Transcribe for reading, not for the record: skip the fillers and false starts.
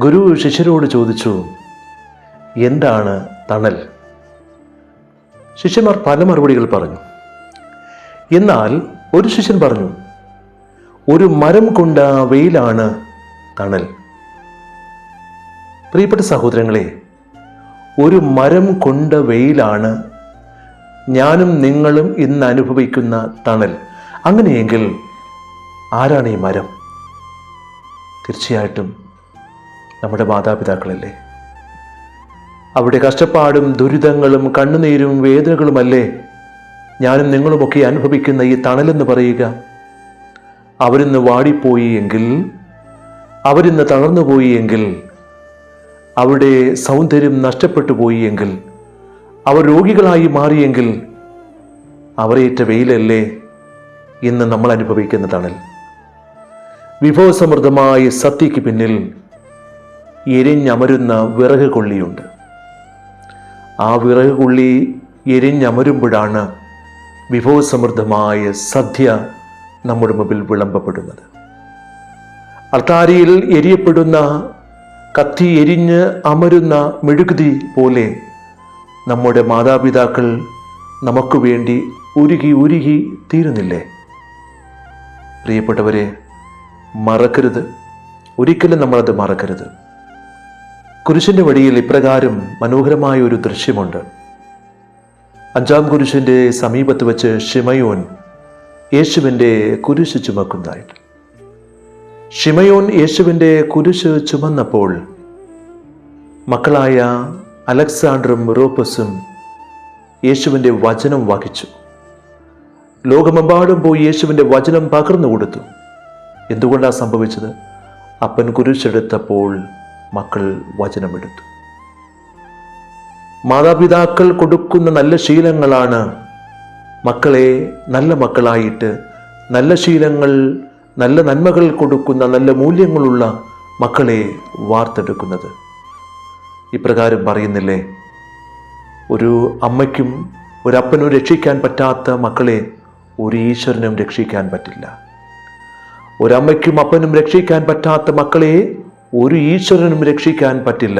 ഗുരു ശിഷ്യരോട് ചോദിച്ചു, എന്താണ് തണൽ? ശിഷ്യന്മാർ പല മറുപടികൾ പറഞ്ഞു. എന്നാൽ ഒരു ശിഷ്യൻ പറഞ്ഞു, ഒരു മരം കൊണ്ട വെയിലാണ് തണൽ. പ്രിയപ്പെട്ട സഹോദരങ്ങളെ, ഒരു മരം കൊണ്ട വെയിലാണ് ഞാനും നിങ്ങളും ഇന്ന് അനുഭവിക്കുന്ന തണൽ. അങ്ങനെയെങ്കിൽ ആരാണ് ഈ മരം? തീർച്ചയായിട്ടും നമ്മുടെ മാതാപിതാക്കളല്ലേ. അവിടെ കഷ്ടപ്പാടും ദുരിതങ്ങളും കണ്ണുനീരും വേദനകളുമല്ലേ ഞാനും നിങ്ങളുമൊക്കെ അനുഭവിക്കുന്ന ഈ തണലെന്ന് പറയുക. അവരിന്ന് വാടിപ്പോയി എങ്കിൽ, അവരിന്ന് തളർന്നുപോയി എങ്കിൽ, അവരുടെ സൗന്ദര്യം നഷ്ടപ്പെട്ടു പോയി എങ്കിൽ, അവർ രോഗികളായി മാറിയെങ്കിൽ, അവരേറ്റ വെയിലല്ലേ ഇന്ന് നമ്മൾ അനുഭവിക്കുന്ന തണൽ. വിഭവസമൃദ്ധമായ സത്യയ്ക്ക് പിന്നിൽ എരിഞ്ഞമരുന്ന വിറക് കൊള്ളിയുണ്ട്. ആ വിറക് കൊള്ളി എരിഞ്ഞമരുമ്പോഴാണ് വിഭവസമൃദ്ധമായ സദ്യ നമ്മുടെ മുമ്പിൽ വിളമ്പപ്പെടുന്നത്. അൾത്താരയിൽ എരിയപ്പെടുന്ന കത്തി എരിഞ്ഞ് അമരുന്ന മെഴുകുതി പോലെ നമ്മുടെ മാതാപിതാക്കൾ നമുക്ക് വേണ്ടി ഉരുകി ഉരുകി തീരുന്നില്ലേ? പ്രിയപ്പെട്ടവരെ, മറക്കരുത്, ഒരിക്കലും നമ്മളത് മറക്കരുത്. കുരിശിൻ്റെ വഴിയിൽ ഇപ്രകാരം മനോഹരമായ ഒരു ദൃശ്യമുണ്ട്. 5-ാം കുരിശിൻ്റെ സമീപത്ത് വെച്ച് ശിമയോൻ യേശുവിൻ്റെ കുരിശ് ചുമക്കുന്നതായിട്ട്. ശിമയോൻ യേശുവിൻ്റെ കുരിശ് ചുമന്നപ്പോൾ മക്കളായ അലക്സാണ്ടറും റൂപ്പസും യേശുവിൻ്റെ വചനം വഹിച്ചു. ലോകമെമ്പാടും പോയി യേശുവിൻ്റെ വചനം പകർന്നു കൊടുത്തു. എന്തുകൊണ്ടാണ് സംഭവിച്ചത്? അപ്പൻ കുരിശെടുത്തപ്പോൾ മക്കൾ വചനമെടുത്തു. മാതാപിതാക്കൾ കൊടുക്കുന്ന നല്ല ശീലങ്ങളാണ് മക്കളെ നല്ല മക്കളായിട്ട്, നല്ല ശീലങ്ങൾ, നല്ല നന്മകൾ കൊടുക്കുന്ന, നല്ല മൂല്യങ്ങളുള്ള മക്കളെ വാർത്തെടുക്കുന്നത്. ഇപ്രകാരം പറയുന്നില്ലേ, ഒരു അമ്മയ്ക്കും ഒരപ്പനും രക്ഷിക്കാൻ പറ്റാത്ത മക്കളെ ഒരു ഈശ്വരനും രക്ഷിക്കാൻ പറ്റില്ല. ഒരമ്മയ്ക്കും അപ്പനും രക്ഷിക്കാൻ പറ്റാത്ത മക്കളെ ഒരു ഈശ്വരനും രക്ഷിക്കാൻ പറ്റില്ല.